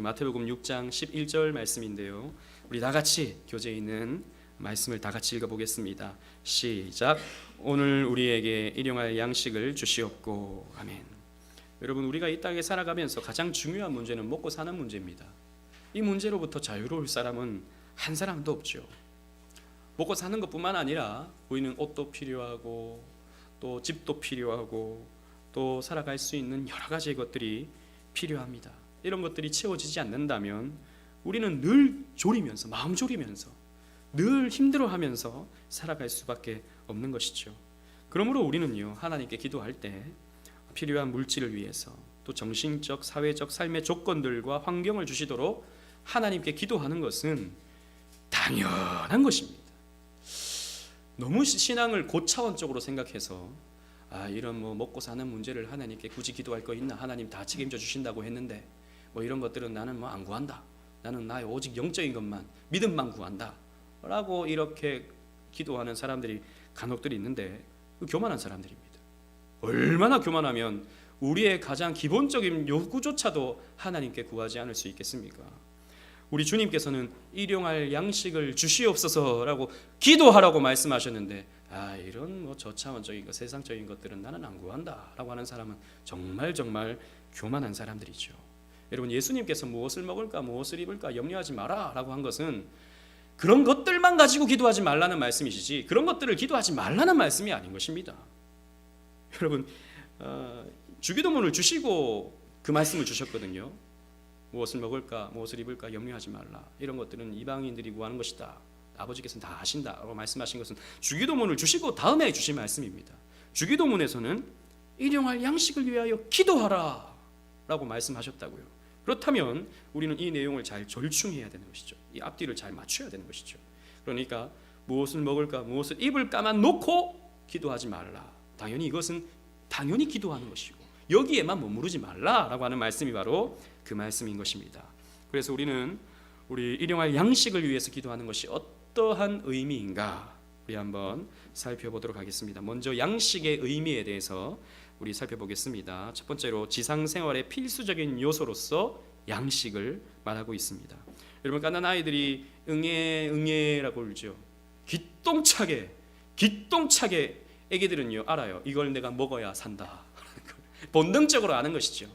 마태복음 6장 11절 말씀인데요. 우리 다 같이 교재에 있는 말씀을 다 같이 읽어보겠습니다. 시작. 오늘 우리에게 일용할 양식을 주시옵고. 아멘. 여러분, 우리가 이 땅에 살아가면서 가장 중요한 문제는 먹고 사는 문제입니다. 이 문제로부터 자유로울 사람은 한 사람도 없죠. 먹고 사는 것뿐만 아니라 우리는 옷도 필요하고 또 집도 필요하고 또 살아갈 수 있는 여러 가지 것들이 필요합니다. 이런 것들이 채워지지 않는다면 우리는 늘 졸이면서, 마음 졸이면서, 늘 힘들어하면서 살아갈 수밖에 없는 것이죠. 그러므로 우리는요, 하나님께 기도할 때 필요한 물질을 위해서 또 정신적, 사회적 삶의 조건들과 환경을 주시도록 하나님께 기도하는 것은 당연한 것입니다. 너무 신앙을 고차원적으로 생각해서 이런 먹고 사는 문제를 하나님께 굳이 기도할 거 있나? 하나님 다 책임져 주신다고 했는데 이런 것들은 나는 안 구한다. 나는 나의 오직 영적인 것만, 믿음만 구한다 라고 이렇게 기도하는 사람들이 간혹들이 있는데 교만한 사람들입니다. 얼마나 교만하면 우리의 가장 기본적인 요구조차도 하나님께 구하지 않을 수 있겠습니까? 우리 주님께서는 일용할 양식을 주시옵소서라고 기도하라고 말씀하셨는데 이런 저차원적인 것, 세상적인 것들은 나는 안 구한다 라고 하는 사람은 정말 교만한 사람들이죠. 여러분, 예수님께서 무엇을 먹을까 무엇을 입을까 염려하지 마라 라고 한 것은 그런 것들만 가지고 기도하지 말라는 말씀이시지 그런 것들을 기도하지 말라는 말씀이 아닌 것입니다. 여러분, 주기도문을 주시고 그 말씀을 주셨거든요. 무엇을 먹을까 무엇을 입을까 염려하지 말라. 이런 것들은 이방인들이 구하는 것이다. 아버지께서는 다 아신다라고 말씀하신 것은 주기도문을 주시고 다음에 주신 말씀입니다. 주기도문에서는 일용할 양식을 위하여 기도하라 라고 말씀하셨다고요. 그렇다면 우리는 이 내용을 잘 절충해야 되는 것이죠. 이 앞뒤를 잘 맞춰야 되는 것이죠. 그러니까 무엇을 먹을까 무엇을 입을까만 놓고 기도하지 말라. 당연히 이것은 당연히 기도하는 것이고 여기에만 머무르지 말라라고 하는 말씀이 바로 그 말씀인 것입니다. 그래서 우리는 우리 일용할 양식을 위해서 기도하는 것이 어떠한 의미인가 우리 한번 살펴보도록 하겠습니다. 먼저 양식의 의미에 대해서 우리 살펴보겠습니다. 첫 번째로 지상생활의 필수적인 요소로서 양식을 말하고 있습니다. 여러분, 갓난 아이들이 응애라고 울죠. 기똥차게 애기들은요 알아요. 이걸 내가 먹어야 산다. 본능적으로 아는 것이죠.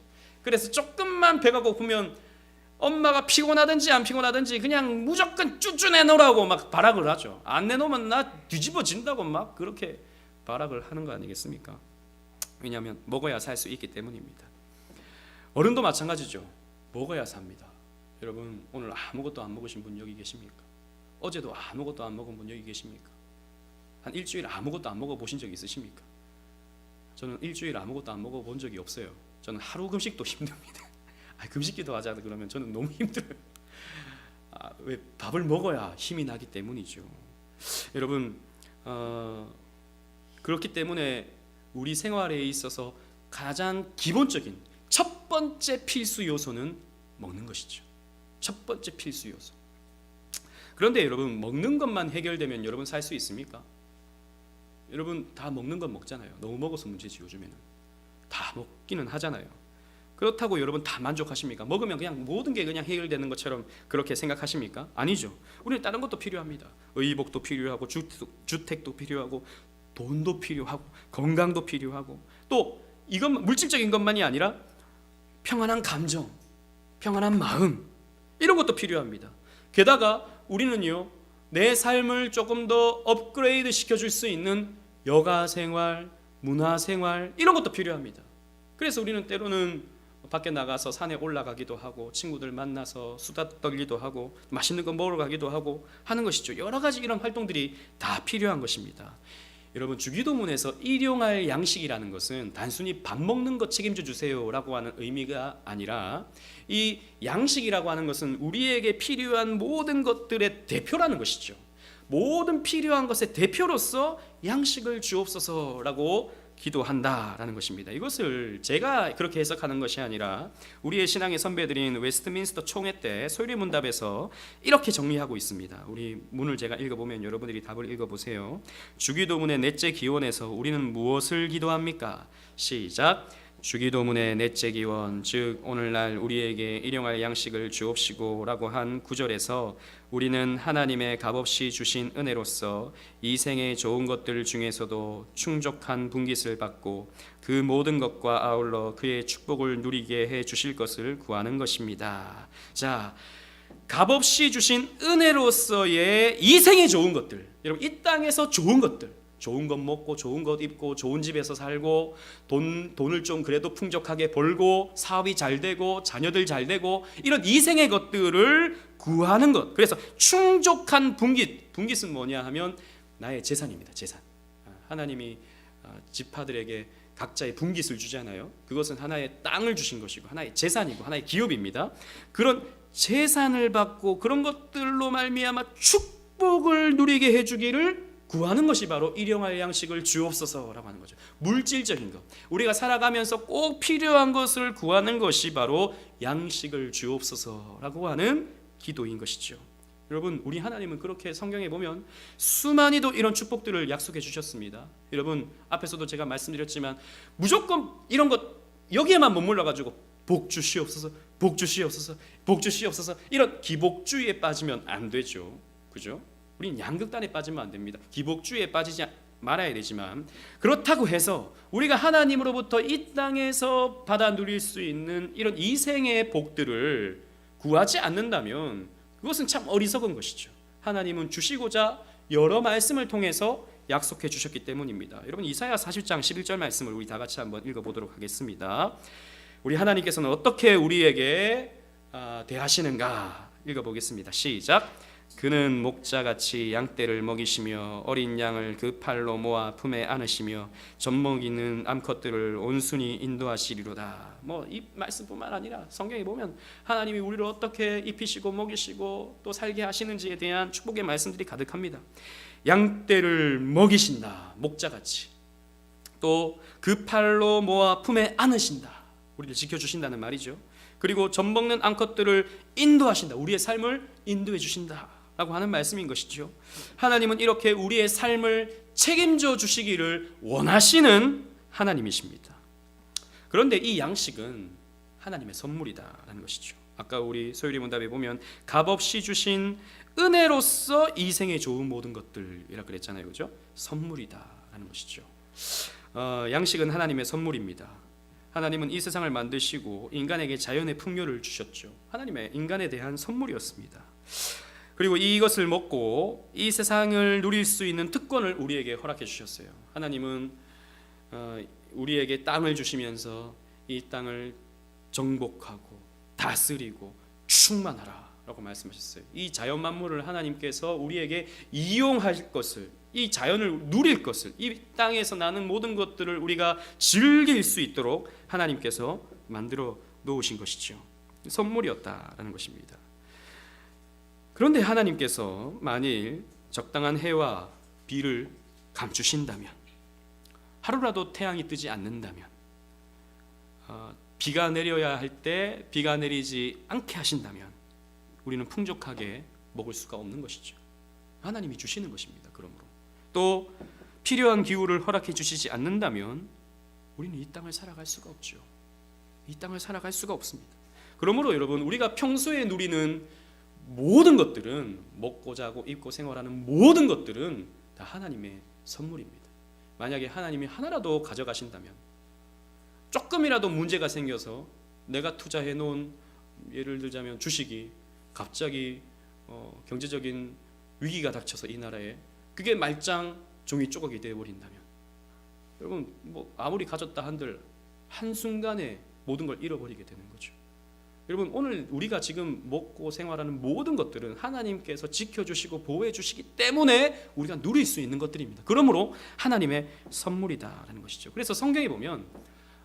그래서 조금만 배가 고프면 엄마가 피곤하든지 안 피곤하든지 그냥 무조건 쭈쭈 내놓으라고 막 발악을 하죠. 안 내놓으면 나 뒤집어진다고 막 그렇게 발악을 하는 거 아니겠습니까? 왜냐하면 먹어야 살 수 있기 때문입니다. 어른도 마찬가지죠. 먹어야 삽니다. 여러분, 오늘 아무것도 안 먹으신 분 여기 계십니까? 어제도 아무것도 안 먹은 분 여기 계십니까? 한 일주일 아무것도 안 먹어보신 적 있으십니까? 저는 일주일 아무것도 안 먹어본 적이 없어요. 저는 하루 금식도 힘듭니다. 금식기도 하자 그러면 저는 너무 힘들어요. 왜? 밥을 먹어야 힘이 나기 때문이죠. 여러분, 그렇기 때문에 우리 생활에 있어서 가장 기본적인 첫 번째 필수 요소는 먹는 것이죠. 첫 번째 필수 요소. 그런데 여러분, 먹는 것만 해결되면 여러분 살 수 있습니까? 여러분, 다 먹는 건 먹잖아요. 너무 먹어서 문제지. 요즘에는 다 먹기는 하잖아요. 그렇다고 여러분 다 만족하십니까? 먹으면 그냥 모든 게 그냥 해결되는 것처럼 그렇게 생각하십니까? 아니죠. 우리는 다른 것도 필요합니다. 의복도 필요하고 주택도 필요하고 돈도 필요하고 건강도 필요하고 또 이건 물질적인 것만이 아니라 평안한 감정, 평안한 마음 이런 것도 필요합니다. 게다가 우리는요 내 삶을 조금 더 업그레이드 시켜줄 수 있는 여가생활, 문화생활 이런 것도 필요합니다. 그래서 우리는 때로는 밖에 나가서 산에 올라가기도 하고 친구들 만나서 수다 떨기도 하고 맛있는 거 먹으러 가기도 하고 하는 것이죠. 여러 가지 이런 활동들이 다 필요한 것입니다. 여러분, 주기도문에서 일용할 양식이라는 것은 단순히 밥 먹는 것 책임져 주세요라고 하는 의미가 아니라 이 양식이라고 하는 것은 우리에게 필요한 모든 것들의 대표라는 것이죠. 모든 필요한 것의 대표로서 양식을 주옵소서라고 기도한다라는 것입니다. 이것을 제가 그렇게 해석하는 것이 아니라 우리의 신앙의 선배들인 웨스트민스터 총회 때 소리문답에서 이렇게 정리하고 있습니다. 우리 문을 제가 읽어보면 여러분들이 답을 읽어보세요. 주기도문의 넷째 기원에서 우리는 무엇을 기도합니까? 시작. 주기도문의 넷째 기원, 즉 오늘날 우리에게 일용할 양식을 주옵시고라고 한 구절에서 우리는 하나님의 값없이 주신 은혜로서 이 생의 좋은 것들 중에서도 충족한 분깃을 받고 그 모든 것과 아울러 그의 축복을 누리게 해 주실 것을 구하는 것입니다. 자, 값없이 주신 은혜로서의 이 생의 좋은 것들, 여러분 이 땅에서 좋은 것들, 좋은 것 먹고 좋은 것 입고 좋은 집에서 살고 돈을 좀 그래도 풍족하게 벌고 사업이 잘 되고 자녀들 잘 되고 이런 이생의 것들을 구하는 것. 그래서 충족한 분깃은 뭐냐 하면 나의 재산입니다. 재산. 하나님이 지파들에게 각자의 분깃을 주잖아요. 그것은 하나의 땅을 주신 것이고 하나의 재산이고 하나의 기업입니다. 그런 재산을 받고 그런 것들로 말미암아 축복을 누리게 해주기를 구하는 것이 바로 일용할 양식을 주옵소서라고 하는 거죠. 물질적인 것, 우리가 살아가면서 꼭 필요한 것을 구하는 것이 바로 양식을 주옵소서라고 하는 기도인 것이죠. 여러분, 우리 하나님은 그렇게 성경에 보면 수많이도 이런 축복들을 약속해 주셨습니다. 여러분, 앞에서도 제가 말씀드렸지만 무조건 이런 것 여기에만 머물러 가지고 복 주시옵소서, 복 주시옵소서, 복 주시옵소서 이런 기복주의에 빠지면 안 되죠. 그죠? 우린 양극단에 빠지면 안 됩니다. 기복주의에 빠지지 말아야 되지만, 그렇다고 해서 우리가 하나님으로부터 이 땅에서 받아 누릴 수 있는 이런 이생의 복들을 구하지 않는다면 그것은 참 어리석은 것이죠. 하나님은 주시고자 여러 말씀을 통해서 약속해 주셨기 때문입니다. 여러분, 이사야 40장 11절 말씀을 우리 다 같이 한번 읽어보도록 하겠습니다. 우리 하나님께서는 어떻게 우리에게 대하시는가 읽어보겠습니다. 시작. 그는 목자같이 양떼를 먹이시며 어린 양을 그 팔로 모아 품에 안으시며 젖먹이는 암컷들을 온순히 인도하시리로다. 이 말씀뿐만 아니라 성경에 보면 하나님이 우리를 어떻게 입히시고 먹이시고 또 살게 하시는지에 대한 축복의 말씀들이 가득합니다. 양떼를 먹이신다, 목자같이. 또 그 팔로 모아 품에 안으신다, 우리를 지켜주신다는 말이죠. 그리고 젖먹는 암컷들을 인도하신다, 우리의 삶을 인도해 주신다 라고 하는 말씀인 것이죠. 하나님은 이렇게 우리의 삶을 책임져 주시기를 원하시는 하나님이십니다. 그런데 이 양식은 하나님의 선물이다라는 것이죠. 아까 우리 소율이 문답에 보면 값없이 주신 은혜로서 이 생에 좋은 모든 것들이라 그랬잖아요. 그죠? 선물이다라는 것이죠. 양식은 하나님의 선물입니다. 하나님은 이 세상을 만드시고 인간에게 자연의 풍요를 주셨죠. 하나님의 인간에 대한 선물이었습니다. 그리고 이것을 먹고 이 세상을 누릴 수 있는 특권을 우리에게 허락해 주셨어요. 하나님은 우리에게 땅을 주시면서 이 땅을 정복하고 다스리고 충만하라 라고 말씀하셨어요. 이 자연 만물을 하나님께서 우리에게 이용할 것을, 이 자연을 누릴 것을, 이 땅에서 나는 모든 것들을 우리가 즐길 수 있도록 하나님께서 만들어 놓으신 것이죠. 선물이었다라는 것입니다. 그런데 하나님께서 만일 적당한 해와 비를 감추신다면, 하루라도 태양이 뜨지 않는다면, 비가 내려야 할 때 비가 내리지 않게 하신다면 우리는 풍족하게 먹을 수가 없는 것이죠. 하나님이 주시는 것입니다. 그러므로 또 필요한 기후를 허락해 주시지 않는다면 우리는 이 땅을 살아갈 수가 없죠. 이 땅을 살아갈 수가 없습니다. 그러므로 여러분, 우리가 평소에 누리는 모든 것들은, 먹고 자고 입고 생활하는 모든 것들은 다 하나님의 선물입니다. 만약에 하나님이 하나라도 가져가신다면, 조금이라도 문제가 생겨서 내가 투자해 놓은, 예를 들자면 주식이 갑자기 경제적인 위기가 닥쳐서 이 나라에 그게 말짱 종이 조각이 되어버린다면, 여러분 아무리 가졌다 한들 한순간에 모든 걸 잃어버리게 되는 거죠. 여러분, 오늘 우리가 지금 먹고 생활하는 모든 것들은 하나님께서 지켜주시고 보호해 주시기 때문에 우리가 누릴 수 있는 것들입니다. 그러므로 하나님의 선물이다라는 것이죠. 그래서 성경에 보면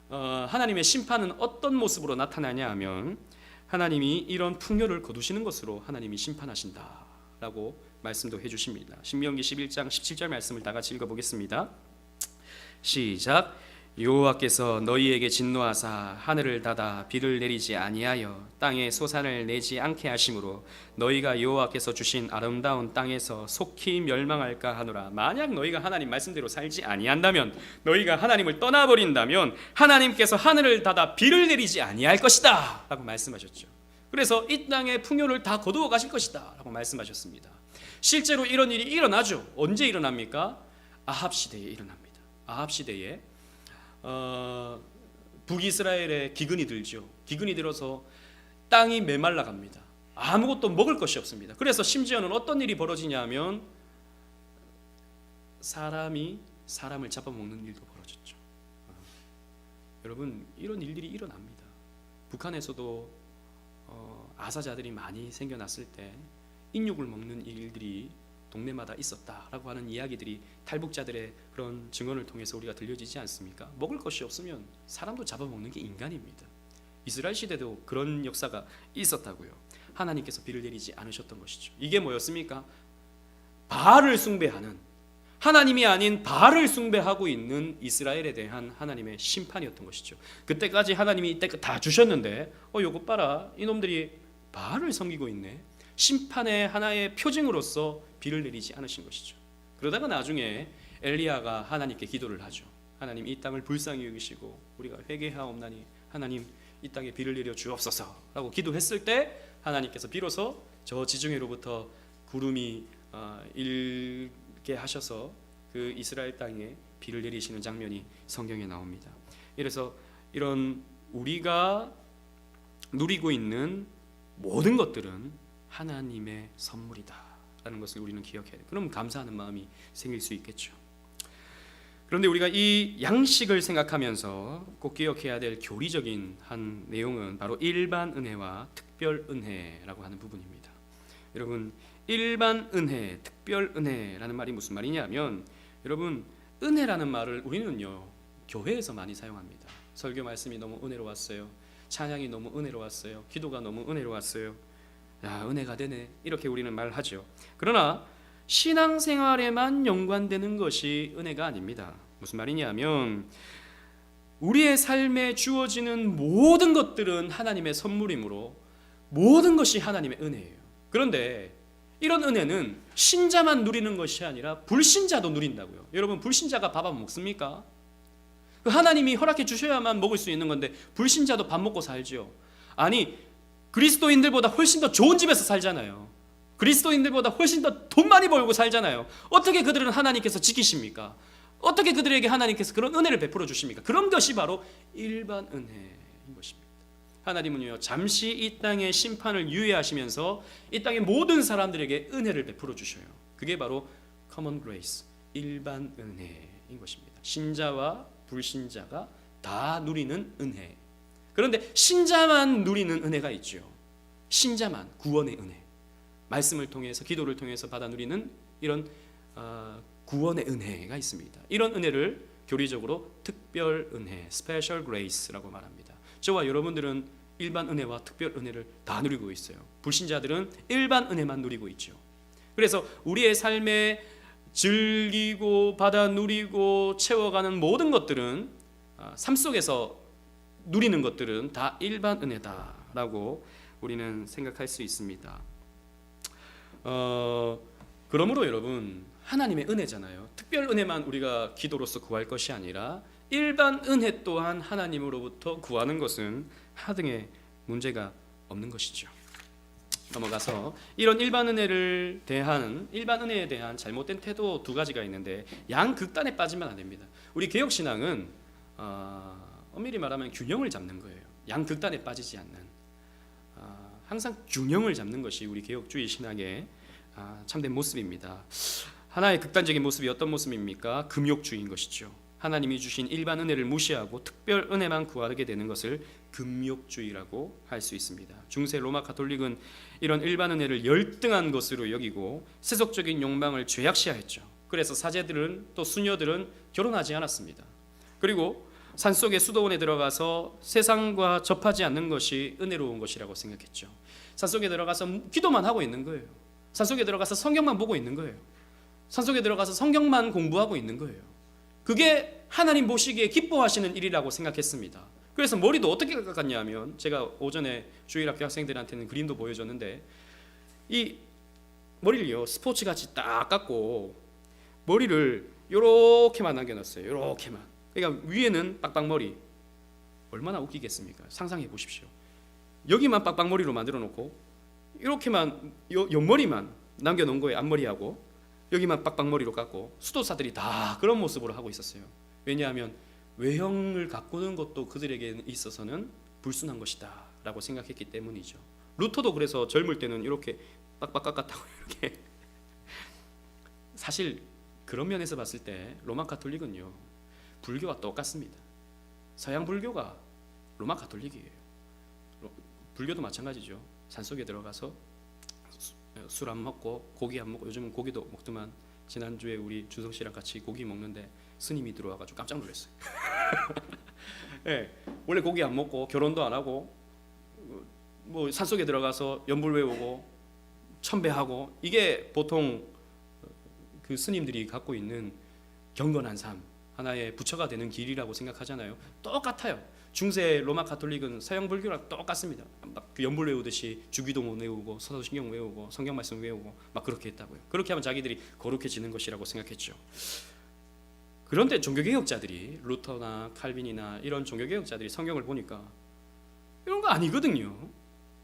하나님의 심판은 어떤 모습으로 나타나냐 하면, 하나님이 이런 풍요를 거두시는 것으로 하나님이 심판하신다라고 말씀도 해주십니다. 신명기 11장 17절 말씀을 다 같이 읽어보겠습니다. 시작. 여호와께서 너희에게 진노하사 하늘을 닫아 비를 내리지 아니하여 땅에 소산을 내지 않게 하심으로 너희가 여호와께서 주신 아름다운 땅에서 속히 멸망할까 하노라. 만약 너희가 하나님 말씀대로 살지 아니한다면, 너희가 하나님을 떠나버린다면 하나님께서 하늘을 닫아 비를 내리지 아니할 것이다 라고 말씀하셨죠. 그래서 이 땅의 풍요를 다 거두어 가실 것이다 라고 말씀하셨습니다. 실제로 이런 일이 일어나죠. 언제 일어납니까? 아합 시대에 일어납니다. 아합 시대에 북이스라엘에 기근이 들죠. 기근이 들어서 땅이 메말라 갑니다. 아무것도 먹을 것이 없습니다. 그래서 심지어는 어떤 일이 벌어지냐면 사람이 사람을 잡아먹는 일도 벌어졌죠. 여러분, 이런 일들이 일어납니다. 북한에서도 아사자들이 많이 생겨났을 때 인육을 먹는 일들이 동네마다 있었다라고 하는 이야기들이 탈북자들의 그런 증언을 통해서 우리가 들려지지 않습니까? 먹을 것이 없으면 사람도 잡아먹는 게 인간입니다. 이스라엘 시대도 그런 역사가 있었다고요. 하나님께서 비를 내리지 않으셨던 것이죠. 이게 뭐였습니까? 바알을 숭배하는, 하나님이 아닌 바알을 숭배하고 있는 이스라엘에 대한 하나님의 심판이었던 것이죠. 그때까지 하나님이 이때 다 주셨는데 요거 봐라, 이놈들이 바알을 섬기고 있네. 심판의 하나의 표징으로서 비를 내리지 않으신 것이죠. 그러다가 나중에 엘리야가 하나님께 기도를 하죠. 하나님, 이 땅을 불쌍히 여기시고 우리가 회개하옵나니 하나님 이 땅에 비를 내려 주옵소서 라고 기도했을 때 하나님께서 비로소 저 지중해로부터 구름이 일게 하셔서 그 이스라엘 땅에 비를 내리시는 장면이 성경에 나옵니다. 이래서 이런 우리가 누리고 있는 모든 것들은 하나님의 선물이다 라는 것을 우리는 기억해야 돼요. 그럼 감사하는 마음이 생길 수 있겠죠. 그런데 우리가 이 양식을 생각하면서 꼭 기억해야 될 교리적인 한 내용은 바로 일반 은혜와 특별 은혜라고 하는 부분입니다. 여러분, 일반 은혜, 특별 은혜라는 말이 무슨 말이냐면, 여러분, 은혜라는 말을 우리는요 교회에서 많이 사용합니다. 설교 말씀이 너무 은혜로웠어요. 찬양이 너무 은혜로웠어요. 기도가 너무 은혜로웠어요. 야, 은혜가 되네, 이렇게 우리는 말하죠. 그러나 신앙생활에만 연관되는 것이 은혜가 아닙니다. 무슨 말이냐면 우리의 삶에 주어지는 모든 것들은 하나님의 선물이므로 모든 것이 하나님의 은혜예요. 그런데 이런 은혜는 신자만 누리는 것이 아니라 불신자도 누린다고요. 여러분, 불신자가 밥 안 먹습니까? 하나님이 허락해 주셔야만 먹을 수 있는 건데 불신자도 밥 먹고 살죠. 아니, 그리스도인들보다 훨씬 더 좋은 집에서 살잖아요. 그리스도인들보다 훨씬 더 돈 많이 벌고 살잖아요. 어떻게 그들은 하나님께서 지키십니까? 어떻게 그들에게 하나님께서 그런 은혜를 베풀어 주십니까? 그런 것이 바로 일반 은혜인 것입니다. 하나님은요 잠시 이 땅의 심판을 유예하시면서 이 땅의 모든 사람들에게 은혜를 베풀어 주셔요. 그게 바로 common grace, 일반 은혜인 것입니다. 신자와 불신자가 다 누리는 은혜. 그런데 신자만 누리는 은혜가 있죠. 신자만, 구원의 은혜, 말씀을 통해서, 기도를 통해서 받아 누리는 이런 구원의 은혜가 있습니다. 이런 은혜를 교리적으로 특별 은혜, special grace라고 말합니다. 저와 여러분들은 일반 은혜와 특별 은혜를 다 누리고 있어요. 불신자들은 일반 은혜만 누리고 있죠. 그래서 우리의 삶에 즐기고 받아 누리고 채워가는 모든 것들은, 삶 속에서 누리는 것들은 다 일반 은혜다라고 우리는 생각할 수 있습니다. 그러므로 여러분, 하나님의 은혜잖아요. 특별 은혜만 우리가 기도로서 구할 것이 아니라 일반 은혜 또한 하나님으로부터 구하는 것은 하등의 문제가 없는 것이죠. 넘어가서 이런 일반 은혜에 대한 잘못된 태도 두 가지가 있는데, 양극단에 빠지면 안 됩니다. 우리 개혁신앙은 엄밀히 말하면 균형을 잡는 거예요. 양극단에 빠지지 않는, 항상 균형을 잡는 것이 우리 개혁주의 신앙의 참된 모습입니다. 하나의 극단적인 모습이 어떤 모습입니까? 금욕주의인 것이죠. 하나님이 주신 일반 은혜를 무시하고 특별 은혜만 구하게 되는 것을 금욕주의라고 할 수 있습니다. 중세 로마 가톨릭은 이런 일반 은혜를 열등한 것으로 여기고 세속적인 욕망을 죄악시하였죠. 그래서 사제들은, 또 수녀들은 결혼하지 않았습니다. 그리고 산속의 수도원에 들어가서 세상과 접하지 않는 것이 은혜로운 것이라고 생각했죠. 산속에 들어가서 기도만 하고 있는 거예요. 산속에 들어가서 성경만 보고 있는 거예요. 산속에 들어가서 성경만 공부하고 있는 거예요. 그게 하나님 보시기에 기뻐하시는 일이라고 생각했습니다. 그래서 머리도 어떻게 깎았냐 하면, 제가 오전에 주일학교 학생들한테는 그림도 보여줬는데, 이 머리를요 스포츠같이 딱 깎고 머리를 요렇게만 남겨놨어요. 요렇게만. 그러니까 위에는 빡빡머리. 얼마나 웃기겠습니까? 상상해 보십시오. 여기만 빡빡머리로 만들어 놓고 이렇게만 옆머리만 남겨놓은 거예요. 앞머리하고 여기만 빡빡머리로 깎고, 수도사들이 다 그런 모습으로 하고 있었어요. 왜냐하면 외형을 가꾸는 것도 그들에게 있어서는 불순한 것이다 라고 생각했기 때문이죠. 루터도 그래서 젊을 때는 이렇게 빡빡 깎았다고. 이렇게 사실 그런 면에서 봤을 때 로마 가톨릭은요 불교와 똑같습니다. 서양 불교가 로마 가톨릭이에요. 불교도 마찬가지죠. 산속에 들어가서 술 안 먹고 고기 안 먹고, 요즘은 고기도 먹더만 지난주에 우리 준성 씨랑 같이 고기 먹는데 스님이 들어와가지고 깜짝 놀랐어요. 네, 원래 고기 안 먹고 결혼도 안 하고 뭐 산속에 들어가서 연불 외우고 천배하고, 이게 보통 그 스님들이 갖고 있는 경건한 삶, 하나의 부처가 되는 길이라고 생각하잖아요. 똑같아요. 중세 로마 가톨릭은 서양 불교랑 똑같습니다. 막 연불 외우듯이 주기도문 외우고 사도신경 외우고 성경 말씀 외우고 막 그렇게 했다고요. 그렇게 하면 자기들이 거룩해지는 것이라고 생각했죠. 그런데 종교개혁자들이, 루터나 칼빈이나 이런 종교개혁자들이 성경을 보니까 이런 거 아니거든요.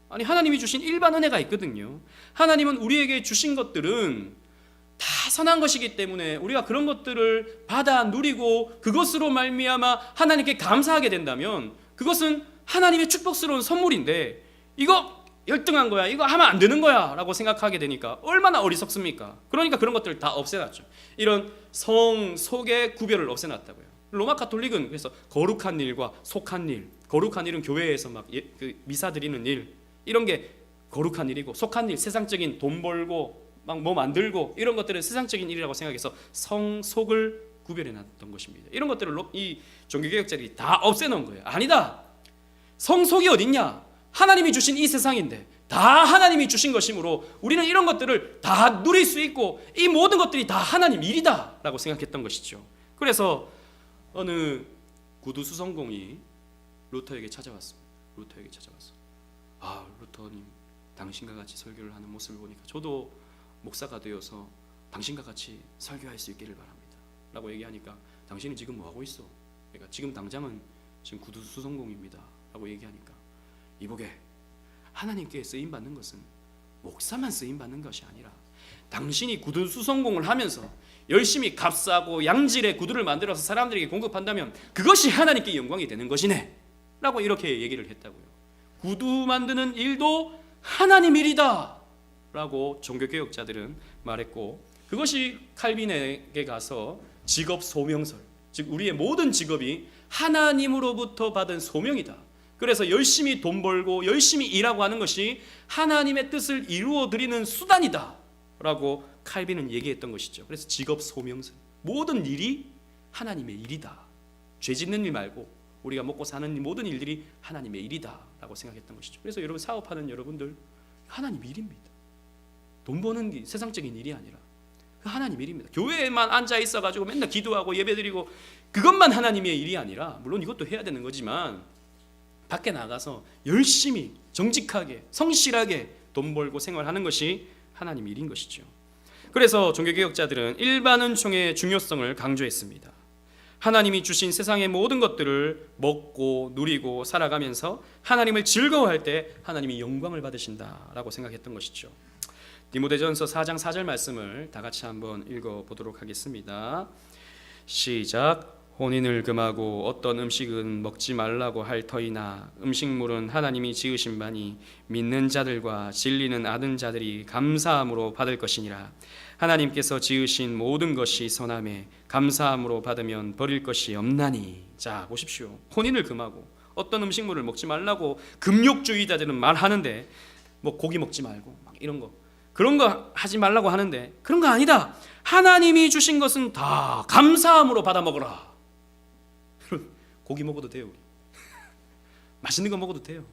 아니, 하나님이 주신 일반 은혜가 있거든요. 하나님은 우리에게 주신 것들은 다 선한 것이기 때문에 우리가 그런 것들을 받아 누리고 그것으로 말미암아 하나님께 감사하게 된다면 그것은 하나님의 축복스러운 선물인데, 이거 열등한 거야, 이거 하면 안 되는 거야 라고 생각하게 되니까 얼마나 어리석습니까? 그러니까 그런 것들을 다 없애놨죠. 이런 성, 속의 구별을 없애놨다고요. 로마 가톨릭은 그래서 거룩한 일과 속한 일, 거룩한 일은 교회에서 막 미사 드리는 일, 이런 게 거룩한 일이고, 속한 일, 세상적인 돈 벌고 막 뭐 만들고 이런 것들은 세상적인 일이라고 생각해서 성, 속을 구별해 놨던 것입니다. 이런 것들을 이 종교개혁자들이 다 없애놓은 거예요. 아니다, 성, 속이 어딨냐? 하나님이 주신 이 세상인데 다 하나님이 주신 것이므로 우리는 이런 것들을 다 누릴 수 있고 이 모든 것들이 다 하나님 일이다 라고 생각했던 것이죠. 그래서 어느 구두수성공이 루터에게 찾아왔습니다. 루터에게 찾아왔어. 아, 루터님, 당신과 같이 설교를 하는 모습을 보니까 저도 목사가 되어서 당신과 같이 설교할 수 있기를 바랍니다 라고 얘기하니까, 당신은 지금 뭐 하고 있어? 그러니까 지금 당장은 지금 구두수성공입니다 라고 얘기하니까, 이보게, 하나님께 쓰임받는 것은 목사만 쓰임받는 것이 아니라 당신이 구두수성공을 하면서 열심히 값싸고 양질의 구두를 만들어서 사람들에게 공급한다면 그것이 하나님께 영광이 되는 것이네 라고 이렇게 얘기를 했다고요. 구두 만드는 일도 하나님 일이다 라고 종교개혁자들은 말했고, 그것이 칼빈에게 가서 직업 소명설, 즉 우리의 모든 직업이 하나님으로부터 받은 소명이다. 그래서 열심히 돈 벌고 열심히 일하고 하는 것이 하나님의 뜻을 이루어 드리는 수단이다 라고 칼빈은 얘기했던 것이죠. 그래서 직업 소명설, 모든 일이 하나님의 일이다. 죄 짓는 일 말고 우리가 먹고 사는 모든 일들이 하나님의 일이다 라고 생각했던 것이죠. 그래서 여러분, 사업하는 여러분들, 하나님 일입니다. 돈 버는 게 세상적인 일이 아니라 하나님 일입니다. 교회에만 앉아 있어가지고 맨날 기도하고 예배드리고 그것만 하나님의 일이 아니라, 물론 이것도 해야 되는 거지만 밖에 나가서 열심히 정직하게 성실하게 돈 벌고 생활하는 것이 하나님 일인 것이죠. 그래서 종교개혁자들은 일반 은총의 중요성을 강조했습니다. 하나님이 주신 세상의 모든 것들을 먹고 누리고 살아가면서 하나님을 즐거워할 때 하나님이 영광을 받으신다라고 생각했던 것이죠. 디모데전서 4장 4절 말씀을 다 같이 한번 읽어보도록 하겠습니다. 시작. 혼인을 금하고 어떤 음식은 먹지 말라고 할 터이나 음식물은 하나님이 지으신 바니 믿는 자들과 진리는 아는 자들이 감사함으로 받을 것이니라. 하나님께서 지으신 모든 것이 선함에 감사함으로 받으면 버릴 것이 없나니. 자, 보십시오. 혼인을 금하고 어떤 음식물을 먹지 말라고 금욕주의자들은 말하는데, 뭐 고기 먹지 말고 막 이런 거, 그런 거 하지 말라고 하는데, 그런 거 아니다. 하나님이 주신 것은 다 감사함으로 받아 먹어라. 고기 먹어도 돼요, 우리. 맛있는 거 먹어도 돼요.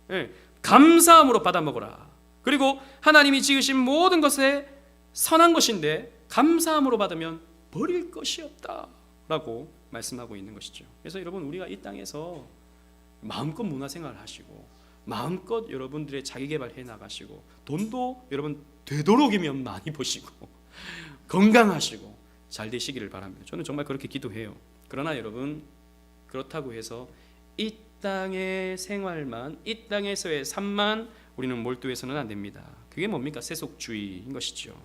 네, 감사함으로 받아 먹어라. 그리고 하나님이 지으신 모든 것에 선한 것인데 감사함으로 받으면 버릴 것이 없다라고 말씀하고 있는 것이죠. 그래서 여러분, 우리가 이 땅에서 마음껏 문화생활 하시고 마음껏 여러분들의 자기개발 해 나가시고 돈도 여러분 되도록이면 많이 버시고 건강하시고 잘 되시기를 바랍니다. 저는 정말 그렇게 기도해요. 그러나 여러분, 그렇다고 해서 이 땅의 생활만, 이 땅에서의 삶만 우리는 몰두해서는 안 됩니다. 그게 뭡니까? 세속주의인 것이죠.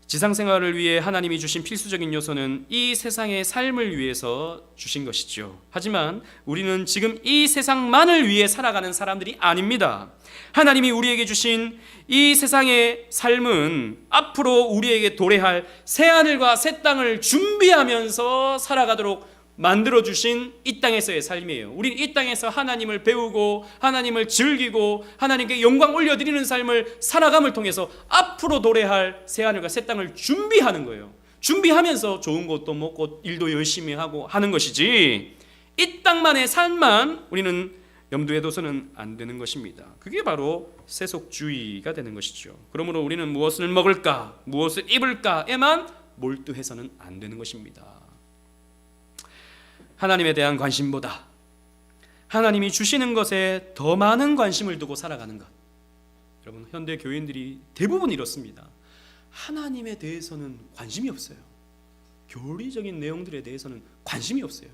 지상생활을 위해 하나님이 주신 필수적인 요소는 이 세상의 삶을 위해서 주신 것이죠. 하지만 우리는 지금 이 세상만을 위해 살아가는 사람들이 아닙니다. 하나님이 우리에게 주신 이 세상의 삶은 앞으로 우리에게 도래할 새하늘과 새 땅을 준비하면서 살아가도록 만들어주신 이 땅에서의 삶이에요. 우리는 이 땅에서 하나님을 배우고 하나님을 즐기고 하나님께 영광 올려드리는 삶을 살아감을 통해서 앞으로 도래할 새하늘과 새 땅을 준비하는 거예요. 준비하면서 좋은 것도 먹고 일도 열심히 하고 하는 것이지, 이 땅만의 삶만 우리는 염두에 둬서는 안 되는 것입니다. 그게 바로 세속주의가 되는 것이죠. 그러므로 우리는 무엇을 먹을까, 무엇을 입을까에만 몰두해서는 안 되는 것입니다. 하나님에 대한 관심보다 하나님이 주시는 것에 더 많은 관심을 두고 살아가는 것. 여러분, 현대 교인들이 대부분 이렇습니다. 하나님에 대해서는 관심이 없어요. 교리적인 내용들에 대해서는 관심이 없어요.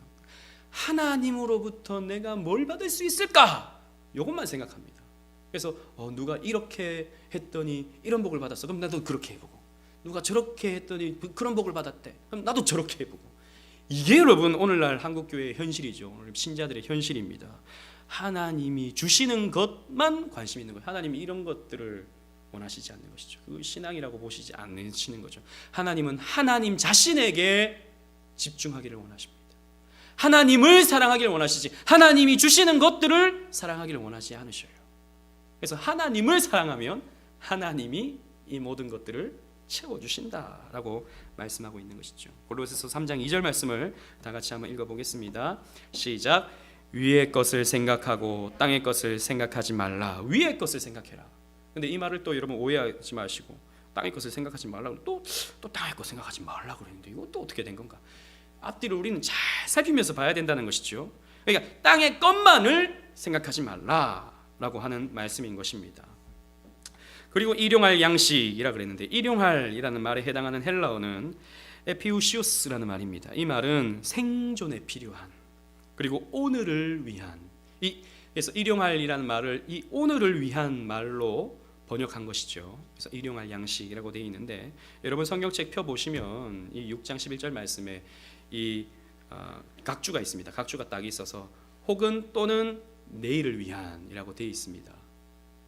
하나님으로부터 내가 뭘 받을 수 있을까? 이것만 생각합니다. 그래서 누가 이렇게 했더니 이런 복을 받았어. 그럼 나도 그렇게 해보고, 누가 저렇게 했더니 그런 복을 받았대. 그럼 나도 저렇게 해보고. 이게 여러분 오늘날 한국교회의 현실이죠. 오늘 신자들의 현실입니다. 하나님이 주시는 것만 관심 있는 거예요. 하나님이 이런 것들을 원하시지 않는 것이죠. 그 신앙이라고 보시지 않으시는 거죠. 하나님은 하나님 자신에게 집중하기를 원하십니다. 하나님을 사랑하기를 원하시지, 하나님이 주시는 것들을 사랑하기를 원하지 않으셔요. 그래서 하나님을 사랑하면 하나님이 이 모든 것들을 채워주신다라고 말씀하고 있는 것이죠. 골로새서 3장 2절 말씀을 다 같이 한번 읽어보겠습니다. 시작. 위의 것을 생각하고 땅의 것을 생각하지 말라. 위의 것을 생각해라. 근데 이 말을 또 여러분 오해하지 마시고, 땅의 것을 생각하지 말라고 또 땅의 것 생각하지 말라고 그랬는데 이거 또 어떻게 된 건가? 앞뒤를 우리는 잘 살피면서 봐야 된다는 것이죠. 그러니까 땅의 것만을 생각하지 말라라고 하는 말씀인 것입니다. 그리고 일용할 양식이라 그랬는데, 일용할이라는 말에 해당하는 헬라어는 에피우시오스라는 말입니다. 이 말은 생존에 필요한, 그리고 오늘을 위한, 그래서 일용할이라는 말을 이 오늘을 위한 말로 번역한 것이죠. 그래서 일용할 양식이라고 되어 있는데, 여러분 성경책 펴 보시면 이 6장 11절 말씀에 이 각주가 있습니다. 각주가 딱 있어서 혹은 또는 내일을 위한이라고 되어 있습니다.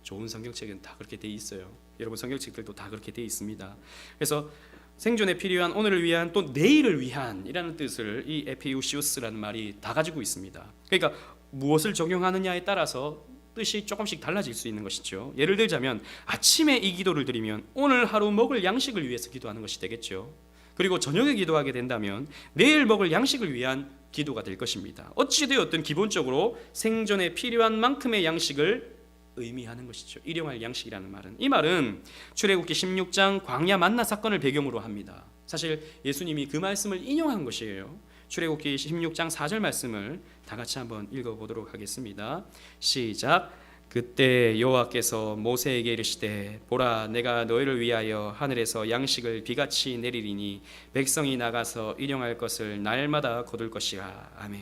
좋은 성경책은 다 그렇게 되어 있어요. 여러분 성경책들도 다 그렇게 되어 있습니다. 그래서 생존에 필요한, 오늘을 위한, 또 내일을 위한이라는 뜻을 이 에피우시우스라는 말이 다 가지고 있습니다. 그러니까 무엇을 적용하느냐에 따라서 뜻이 조금씩 달라질 수 있는 것이죠. 예를 들자면 아침에 이 기도를 드리면 오늘 하루 먹을 양식을 위해서 기도하는 것이 되겠죠. 그리고 저녁에 기도하게 된다면 내일 먹을 양식을 위한 기도가 될 것입니다. 어찌되었든 기본적으로 생존에 필요한 만큼의 양식을 의미하는 것이죠. 일용할 양식이라는 말은, 이 말은 출애굽기 16장 광야 만나 사건을 배경으로 합니다. 사실 예수님이 그 말씀을 인용한 것이에요. 출애굽기 16장 4절 말씀을 다 같이 한번 읽어보도록 하겠습니다. 시작. 그때 여호와께서 모세에게 이르시되 보라, 내가 너희를 위하여 하늘에서 양식을 비같이 내리리니 백성이 나가서 일용할 것을 날마다 거둘 것이라. 아멘.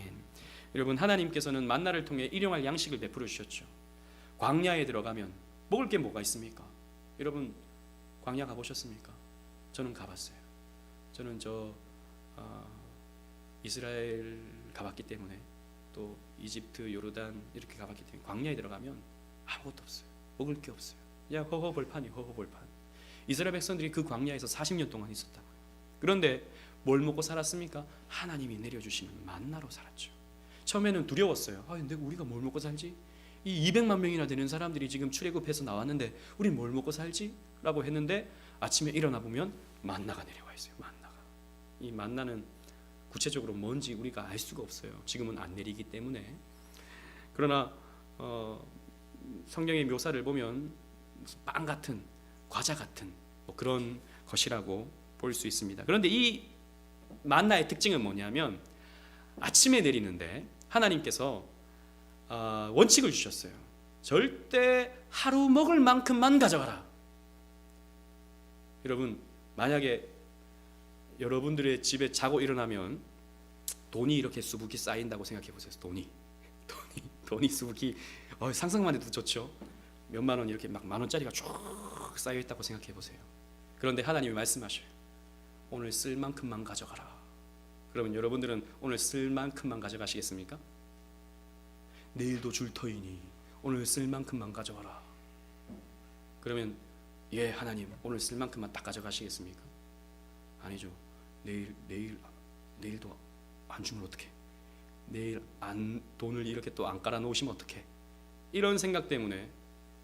여러분, 하나님께서는 만나를 통해 일용할 양식을 베풀어 주셨죠. 광야에 들어가면 먹을 게 뭐가 있습니까? 여러분 광야 가보셨습니까? 저는 가봤어요. 저는 이스라엘 가봤기 때문에, 또 이집트, 요르단 이렇게 가봤기 때문에 광야에 들어가면 아무것도 없어요. 먹을 게 없어요. 그냥 허허벌판이 허허벌판. 이스라엘 백성들이 그 광야에서 40년 동안 있었다고요. 그런데 뭘 먹고 살았습니까? 하나님이 내려주시는 만나로 살았죠. 처음에는 두려웠어요. 근데 우리가 뭘 먹고 살지? 이 200만 명이나 되는 사람들이 지금 출애굽해서 나왔는데 우리 뭘 먹고 살지? 라고 했는데 아침에 일어나 보면 만나가 내려와 있어요. 만나가. 이 만나는 구체적으로 뭔지 우리가 알 수가 없어요. 지금은 안 내리기 때문에. 그러나 성경의 묘사를 보면 빵 같은, 과자 같은 그런 것이라고 볼 수 있습니다. 그런데 이 만나의 특징은 뭐냐면 아침에 내리는데 하나님께서 원칙을 주셨어요. 절대 하루 먹을 만큼만 가져가라. 여러분, 만약에 여러분들의 집에 자고 일어나면 돈이 이렇게 수북이 쌓인다고 생각해 보세요. 돈이 수북이 상상만 해도 좋죠. 몇만 원, 이렇게 막 만 원짜리가 쭉 쌓여 있다고 생각해 보세요. 그런데 하나님이 말씀하셔요. 오늘 쓸 만큼만 가져가라. 그러면 여러분들은 오늘 쓸 만큼만 가져가시겠습니까? 내일도 줄 터이니 오늘 쓸 만큼만 가져가라. 그러면 예, 하나님, 오늘 쓸 만큼만 딱 가져가시겠습니까? 아니죠. 내일도 안 주면 어떡해? 내일 돈을 이렇게 또 안 깔아 놓으시면 어떡해? 이런 생각 때문에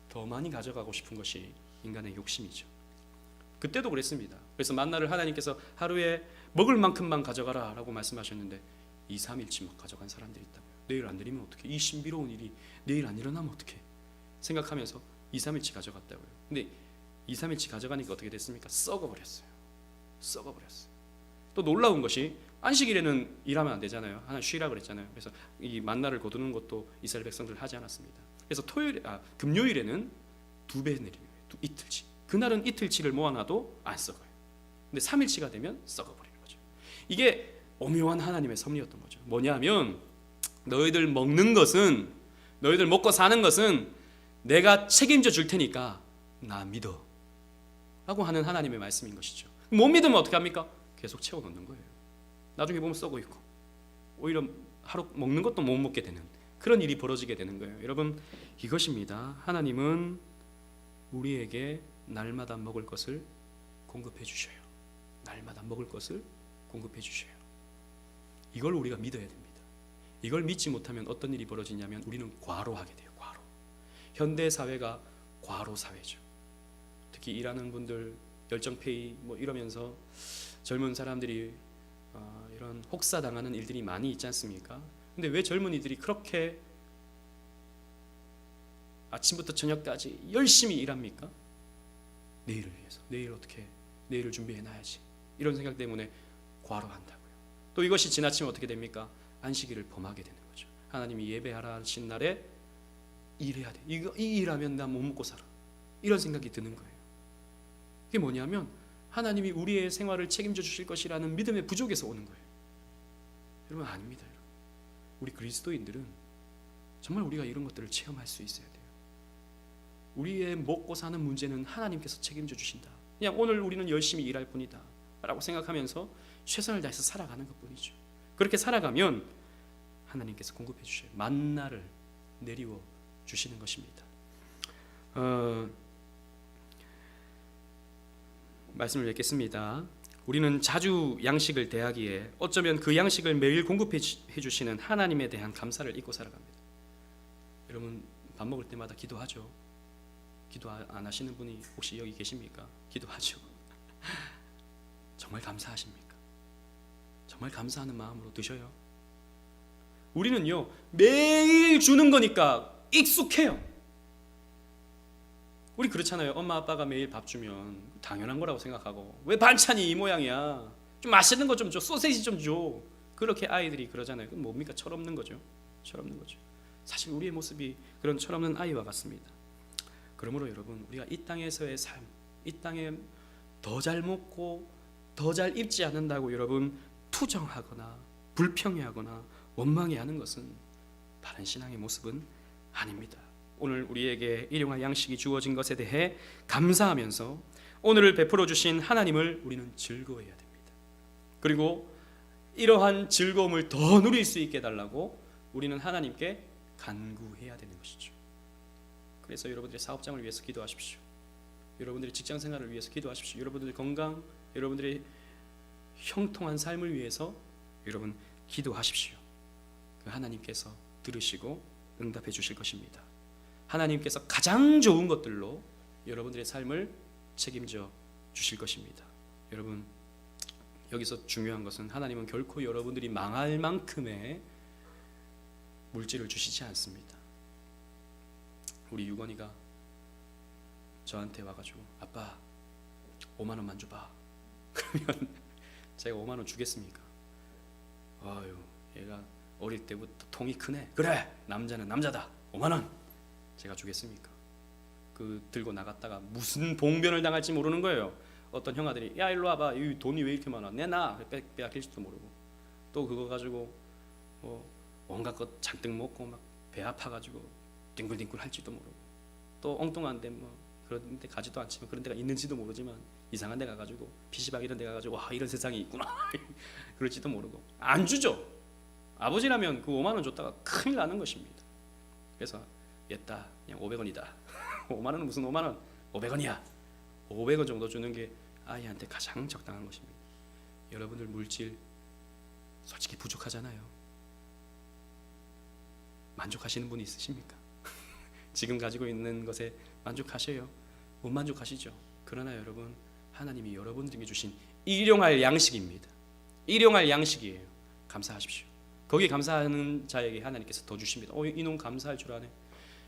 더 많이 가져가고 싶은 것이 인간의 욕심이죠. 그때도 그랬습니다. 그래서 만나를 하나님께서 하루에 먹을 만큼만 가져가라 라고 말씀하셨는데 2, 3일치 막 가져간 사람들이 있다고요. 내일 안 내리면 어떡해? 이 신비로운 일이 내일 안 일어나면 어떡해? 생각하면서 2, 3일치 가져갔다고요. 근데 2, 3일치 가져가니까 어떻게 됐습니까? 썩어버렸어요. 또 놀라운 것이 안식일에는 일하면 안 되잖아요. 하나 쉬라 그랬잖아요. 그래서 이 만나를 거두는 것도 이스라엘 백성들 하지 않았습니다. 그래서 금요일에는 2배 내리는 거예요. 이틀치. 그날은 이틀치를 모아놔도 안 썩어요. 근데 3일치가 되면 썩어버리는 거죠. 이게 오묘한 하나님의 섭리였던 거죠. 뭐냐면 너희들 먹고 사는 것은 내가 책임져 줄 테니까 나 믿어 라고 하는 하나님의 말씀인 것이죠. 못 믿으면 어떻게 합니까? 계속 채워놓는 거예요. 나중에 보면 썩어 있고 오히려 하루 먹는 것도 못 먹게 되는 그런 일이 벌어지게 되는 거예요. 여러분, 이것입니다. 하나님은 우리에게 날마다 먹을 것을 공급해 주셔요. 날마다 먹을 것을 공급해 주셔요. 이걸 우리가 믿어야 됩니다. 이걸 믿지 못하면 어떤 일이 벌어지냐면 우리는 과로하게 돼요. 과로. 현대 사회가 과로 사회죠. 특히 일하는 분들 열정페이 이러면서 젊은 사람들이 이런 혹사당하는 일들이 많이 있지 않습니까? 근데 왜 젊은이들이 그렇게 아침부터 저녁까지 열심히 일합니까? 내일을 위해서. 내일을 준비해놔야지. 이런 생각 때문에 과로한다고요. 또 이것이 지나치면 어떻게 됩니까? 안식일을 범하게 되는 거죠. 하나님이 예배하라 하신 날에 일해야 돼. 이 일하면 나 못 먹고 살아. 이런 생각이 드는 거예요. 이게 뭐냐면 하나님이 우리의 생활을 책임져 주실 것이라는 믿음의 부족에서 오는 거예요. 여러분, 아닙니다. 여러분. 우리 그리스도인들은 정말 우리가 이런 것들을 체험할 수 있어야 돼요. 우리의 먹고 사는 문제는 하나님께서 책임져 주신다. 그냥 오늘 우리는 열심히 일할 뿐이다 라고 생각하면서 최선을 다해서 살아가는 것뿐이죠. 그렇게 살아가면 하나님께서 공급해 주셔요. 만나를 내리워 주시는 것입니다. 말씀을 읽겠습니다. 우리는 자주 양식을 대하기에 어쩌면 그 양식을 매일 공급해 주시는 하나님에 대한 감사를 잊고 살아갑니다. 여러분, 밥 먹을 때마다 기도하죠. 기도 안 하시는 분이 혹시 여기 계십니까? 기도하죠. 정말 감사하십니까? 정말 감사하는 마음으로 드셔요. 우리는요, 매일 주는 거니까 익숙해요. 우리 그렇잖아요. 엄마 아빠가 매일 밥 주면 당연한 거라고 생각하고, 왜 반찬이 이 모양이야? 좀 맛있는 거 좀 줘. 소세지 좀 줘. 그렇게 아이들이 그러잖아요. 그건 뭡니까? 철없는 거죠. 철없는 거죠. 사실 우리의 모습이 그런 철없는 아이와 같습니다. 그러므로 여러분, 우리가 이 땅에서의 삶, 이 땅에 더 잘 먹고 더 잘 입지 않는다고 여러분 투정하거나 불평해하거나 원망해하는 것은 바른 신앙의 모습은 아닙니다. 오늘 우리에게 일용할 양식이 주어진 것에 대해 감사하면서 오늘을 베풀어 주신 하나님을 우리는 즐거워해야 됩니다. 그리고 이러한 즐거움을 더 누릴 수 있게 해달라고 우리는 하나님께 간구해야 되는 것이죠. 그래서 여러분들의 사업장을 위해서 기도하십시오. 여러분들의 직장 생활을 위해서 기도하십시오. 여러분들의 건강, 여러분들의 형통한 삶을 위해서 여러분 기도하십시오. 그 하나님께서 들으시고 응답해 주실 것입니다. 하나님께서 가장 좋은 것들로 여러분들의 삶을 책임져 주실 것입니다. 여러분, 여기서 중요한 것은 하나님은 결코 여러분들이 망할 만큼의 물질을 주시지 않습니다. 우리 유건이가 저한테 와가지고 아빠 5만 원만 줘봐. 그러면 제가 5만 원 주겠습니까? 아유, 얘가 어릴 때부터 통이 크네. 그래, 남자는 남자다. 5만 원 제가 주겠습니까? 그 들고 나갔다가 무슨 봉변을 당할지 모르는 거예요. 어떤 형아들이 야 일로 와봐, 이 돈이 왜 이렇게 많아, 내놔, 빼앗길지도 모르고, 또 그거 가지고 뭐 온갖 것 잔뜩 먹고 막 배 아파가지고 뒹굴뒹굴 할지도 모르고, 또 엉뚱한데 뭐 그런 데 가지도 않지만 그런 데가 있는지도 모르지만 이상한 데 가가지고 PC방 이런 데 가가지고 와 이런 세상이 있구나 그럴지도 모르고 안 주죠. 아버지라면 그 5만 원 줬다가 큰일 나는 것입니다. 그래서 얘다 그냥 500원이다 5만 원은 무슨 5만 원, 500원이야. 500원 정도 주는 게 아이한테 가장 적당한 것입니다. 여러분들 물질 솔직히 부족하잖아요. 만족하시는 분이 있으십니까? 지금 가지고 있는 것에 만족하셔요? 못 만족하시죠? 그러나 여러분, 하나님이 여러분들에게 주신 일용할 양식입니다. 일용할 양식이에요. 감사하십시오. 거기에 감사하는 자에게 하나님께서 더 주십니다. 이놈 감사할 줄 아네.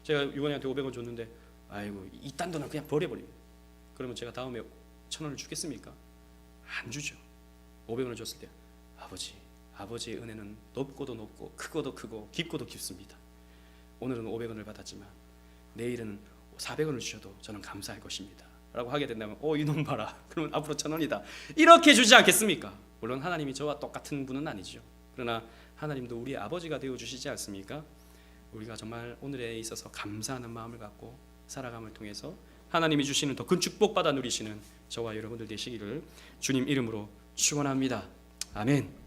제가 유건이한테 500원 줬는데 아이고 이딴 돈은 그냥 버려버립니다. 그러면 제가 다음에 1,000원을 주겠습니까? 안 주죠. 500원을 줬을 때 아버지의 은혜는 높고도 높고 크고도 크고 깊고도 깊습니다. 오늘은 500원을 받았지만 내일은 400원을 주셔도 저는 감사할 것입니다 라고 하게 된다면 이놈 봐라, 그러면 앞으로 1,000원이다 이렇게 주지 않겠습니까? 물론 하나님이 저와 똑같은 분은 아니죠. 그러나 하나님도 우리의 아버지가 되어주시지 않습니까? 우리가 정말 오늘에 있어서 감사하는 마음을 갖고 살아감을 통해서 하나님이 주시는 더 큰 축복받아 누리시는 저와 여러분들 되시기를 주님 이름으로 축원합니다. 아멘.